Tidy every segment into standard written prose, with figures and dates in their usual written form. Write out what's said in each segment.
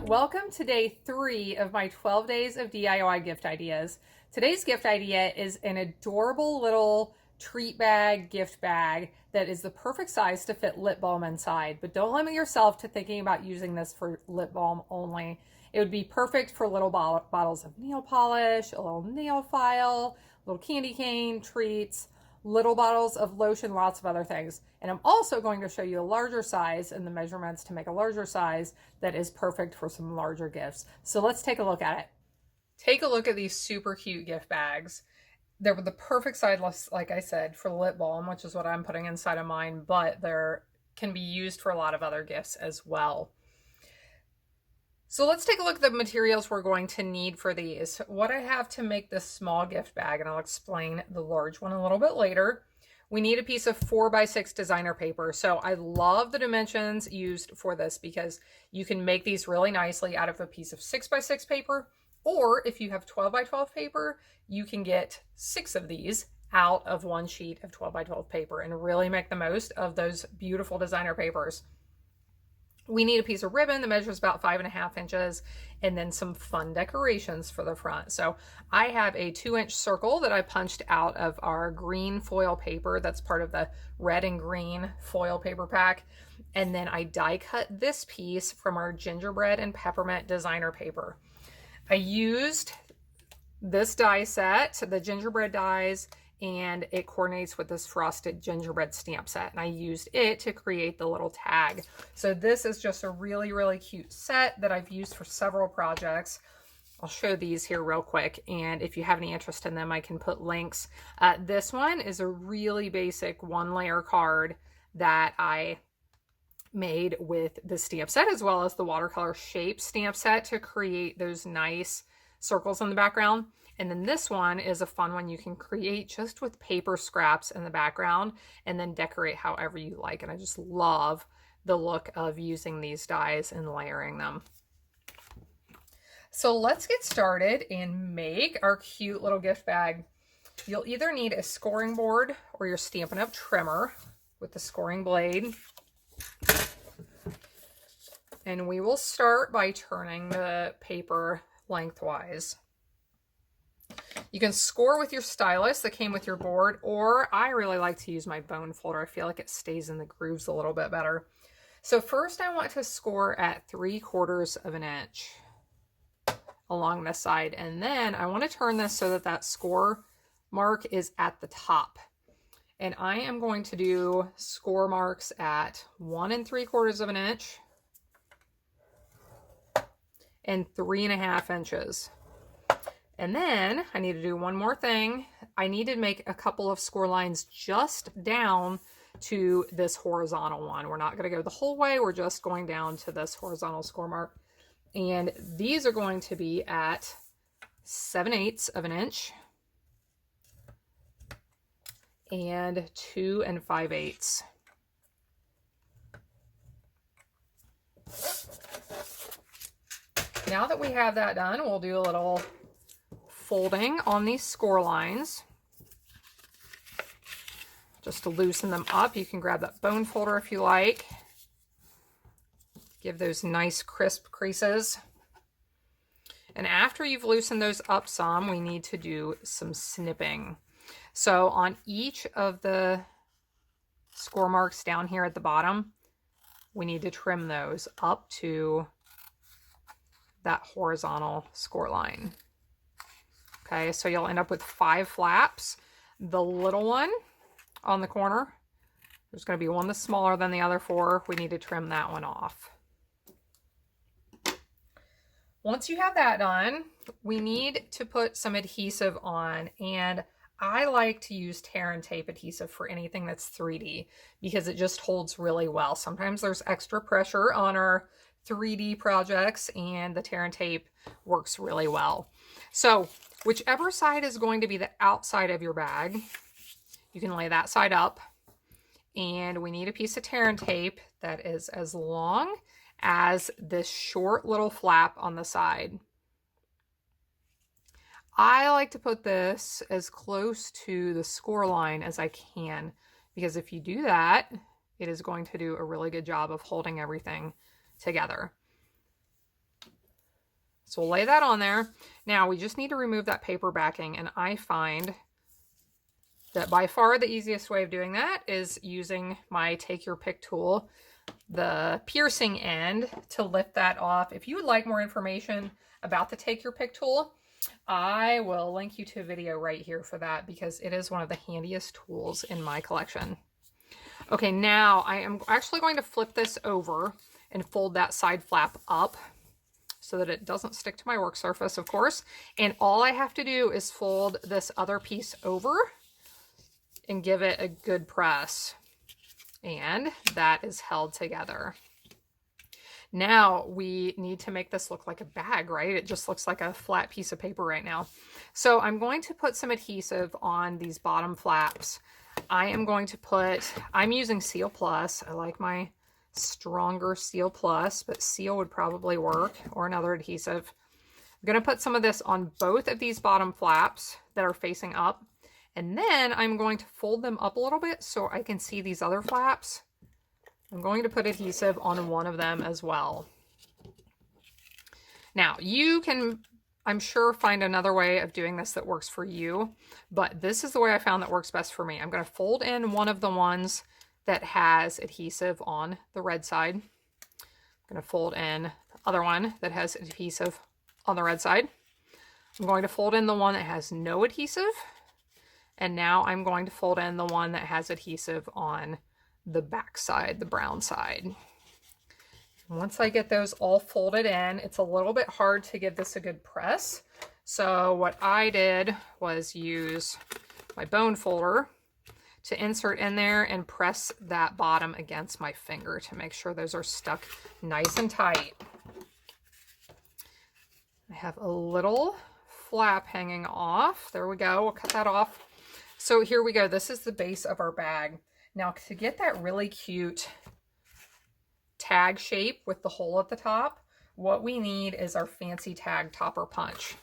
Welcome to day 3 of my 12 days of DIY gift ideas. Today's gift idea is an adorable little treat bag, gift bag that is the perfect size to fit lip balm inside. But don't limit yourself to thinking about using this for lip balm only. It would be perfect for little bottles of nail polish, a little nail file, little candy cane, treats, little bottles of lotion, lots of other things. And I'm also going to show you a larger size and the measurements to make a larger size that is perfect for some larger gifts. So let's take a look at it. Take a look at these super cute gift bags. They're the perfect size, like I said, for lip balm, which is what I'm putting inside of mine, but they're can be used for a lot of other gifts as well. So let's take a look at the materials we're going to need for these. What I have to make this small gift bag, and I'll explain the large one a little bit later. We need a piece of 4x6 designer paper. So I love the dimensions used for this because you can make these really nicely out of a piece of 6x6 paper, or if you have 12x12 paper, you can get 6 of these out of one sheet of 12x12 paper and really make the most of those beautiful designer papers. We need a piece of ribbon that measures about 5.5 inches and then some fun decorations for the front. So I have a 2-inch circle that I punched out of our green foil paper. That's part of the red and green foil paper pack. And then I die cut this piece from our gingerbread and peppermint designer paper. I used this die set, the gingerbread dies, and it coordinates with this frosted gingerbread stamp set. And I used it to create the little tag. So this is just a really, really cute set that I've used for several projects. I'll show these here real quick. And if you have any interest in them, I can put links. This one is a really basic 1-layer card that I made with the stamp set as well as the watercolor shape stamp set to create those nice circles in the background. And then this one is a fun one you can create just with paper scraps in the background and then decorate however you like. And I just love the look of using these dies and layering them. So let's get started and make our cute little gift bag. You'll either need a scoring board or your Stampin' Up! Trimmer with the scoring blade. And we will start by turning the paper lengthwise. You can score with your stylus that came with your board, or I really like to use my bone folder. I feel like it stays in the grooves a little bit better. So first I want to score at 3/4 of an inch along this side. And then I want to turn this so that that score mark is at the top. And I am going to do score marks at 1 3/4 of an inch and 3.5 inches. And then I need to do one more thing. I need to make a couple of score lines just down to this horizontal one. We're not going to go the whole way. We're just going down to this horizontal score mark. And these are going to be at 7/8 of an inch and 2 5/8. Now that we have that done, we'll do a little folding on these score lines just to loosen them up. You can grab that bone folder if you like. Give those nice crisp creases. And after you've loosened those up some, we need to do some snipping. So on each of the score marks down here at the bottom, we need to trim those up to that horizontal score line. Okay, so you'll end up with 5 flaps. The little one on the corner, there's going to be one that's smaller than the other 4. We need to trim that one off. Once you have that done, we need to put some adhesive on, and I like to use tear and tape adhesive for anything that's 3D because it just holds really well. Sometimes there's extra pressure on our 3D projects and the tear and tape works really well. So whichever side is going to be the outside of your bag, you can lay that side up, and we need a piece of tear and tape that is as long as this short little flap on the side. I like to put this as close to the score line as I can because if you do that, it is going to do a really good job of holding everything together. So we'll lay that on there. Now we just need to remove that paper backing, and I find that by far the easiest way of doing that is using my Take Your Pick tool, the piercing end, to lift that off. If you would like more information about the Take Your Pick tool, I will link you to a video right here for that, because it is one of the handiest tools in my collection. Okay, now I am actually going to flip this over and fold that side flap up so that it doesn't stick to my work surface, of course. And all I have to do is fold this other piece over and give it a good press. And that is held together. Now we need to make this look like a bag, right? It just looks like a flat piece of paper right now. So I'm going to put some adhesive on these bottom flaps. I'm using Seal Plus. I like my stronger Seal Plus, but Seal would probably work, or another adhesive. I'm going to put some of this on both of these bottom flaps that are facing up. And then I'm going to fold them up a little bit so I can see these other flaps. I'm going to put adhesive on one of them as well. Now, you can, I'm sure, find another way of doing this that works for you, but this is the way I found that works best for me. I'm going to fold in one of the ones that has adhesive on the red side. I'm going to fold in the other one that has adhesive on the red side. I'm going to fold in the one that has no adhesive. And now I'm going to fold in the one that has adhesive on the back side, the brown side. Once I get those all folded in, it's a little bit hard to give this a good press. So what I did was use my bone folder to insert in there and press that bottom against my finger to make sure those are stuck nice and tight. I have a little flap hanging off. There we go. We'll cut that off. So here we go. This is the base of our bag. Now, to get that really cute tag shape with the hole at the top, what we need is our fancy tag topper punch.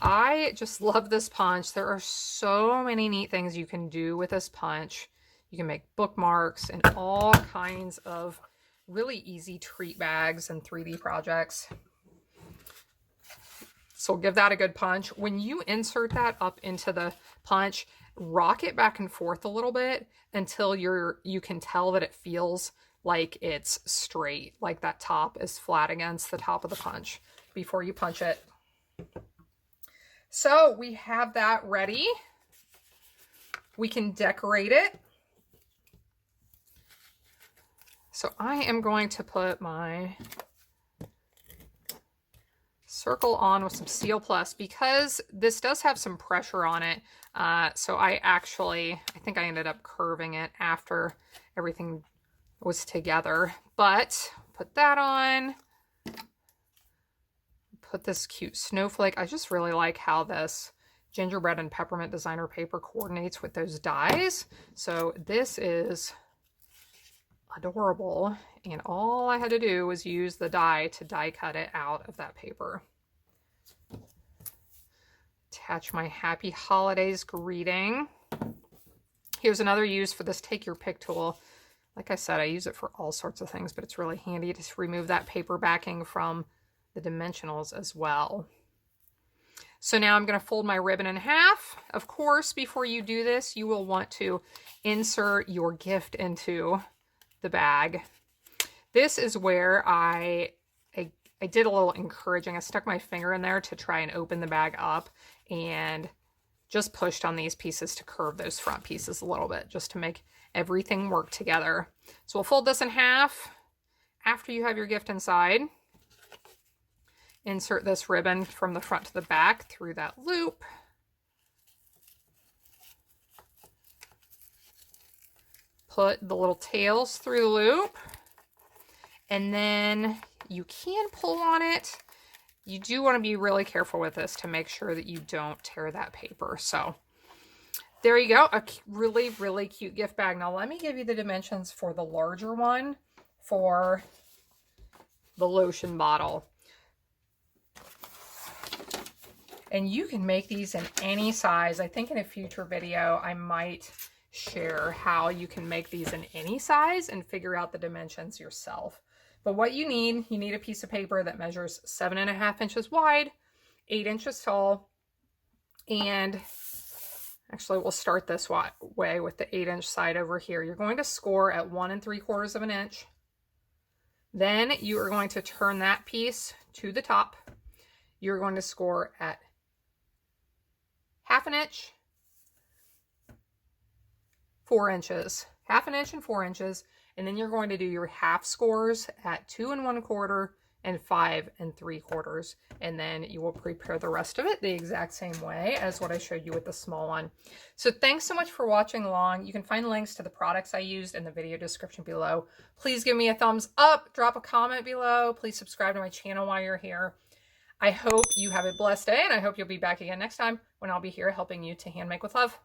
I just love this punch. There are so many neat things you can do with this punch. You can make bookmarks and all kinds of really easy treat bags and 3D projects. So give that a good punch. When you insert that up into the punch, rock it back and forth a little bit until you can tell that it feels like it's straight, like that top is flat against the top of the punch before you punch it. So we have that ready. We can decorate it. So I am going to put my circle on with some Seal Plus because this does have some pressure on it. So I think I ended up curving it after everything was together, but put that on, put this cute snowflake. I just really like how this gingerbread and peppermint designer paper coordinates with those dies. So this is adorable. And all I had to do was use the die to die cut it out of that paper. Attach my Happy Holidays greeting. Here's another use for this Take Your Pick tool. Like I said, I use it for all sorts of things, but it's really handy to remove that paper backing from the dimensionals as well. So now I'm going to fold my ribbon in half. Of course, before you do this, you will want to insert your gift into the bag. This is where I did a little encouraging. I stuck my finger in there to try and open the bag up and just pushed on these pieces to curve those front pieces a little bit, just to make everything work together. So we'll fold this in half. After you have your gift inside, insert this ribbon from the front to the back through that loop. Put the little tails through the loop, and then you can pull on it. You do want to be really careful with this to make sure that you don't tear that paper. So there you go, a really, really cute gift bag. Now let me give you the dimensions for the larger one for the lotion bottle. And you can make these in any size. I think in a future video, I might share how you can make these in any size and figure out the dimensions yourself, But what you need a piece of paper that measures 7.5 inches wide, 8 inches tall, and actually we'll start this way with the 8-inch side over here. You're going to score at 1 3/4 of an inch. Then you are going to turn that piece to the top. You're going to score at 1/2 inch, 4 inches, 1/2 inch and 4 inches, and then you're going to do your half scores at 2 1/4 and 5 3/4, and then you will prepare the rest of it the exact same way as what I showed you with the small one. So thanks so much for watching along. You can find links to the products I used in the video description below. Please give me a thumbs up, drop a comment below, please subscribe to my channel while you're here. I hope you have a blessed day, and I hope you'll be back again next time when I'll be here helping you to hand make with love.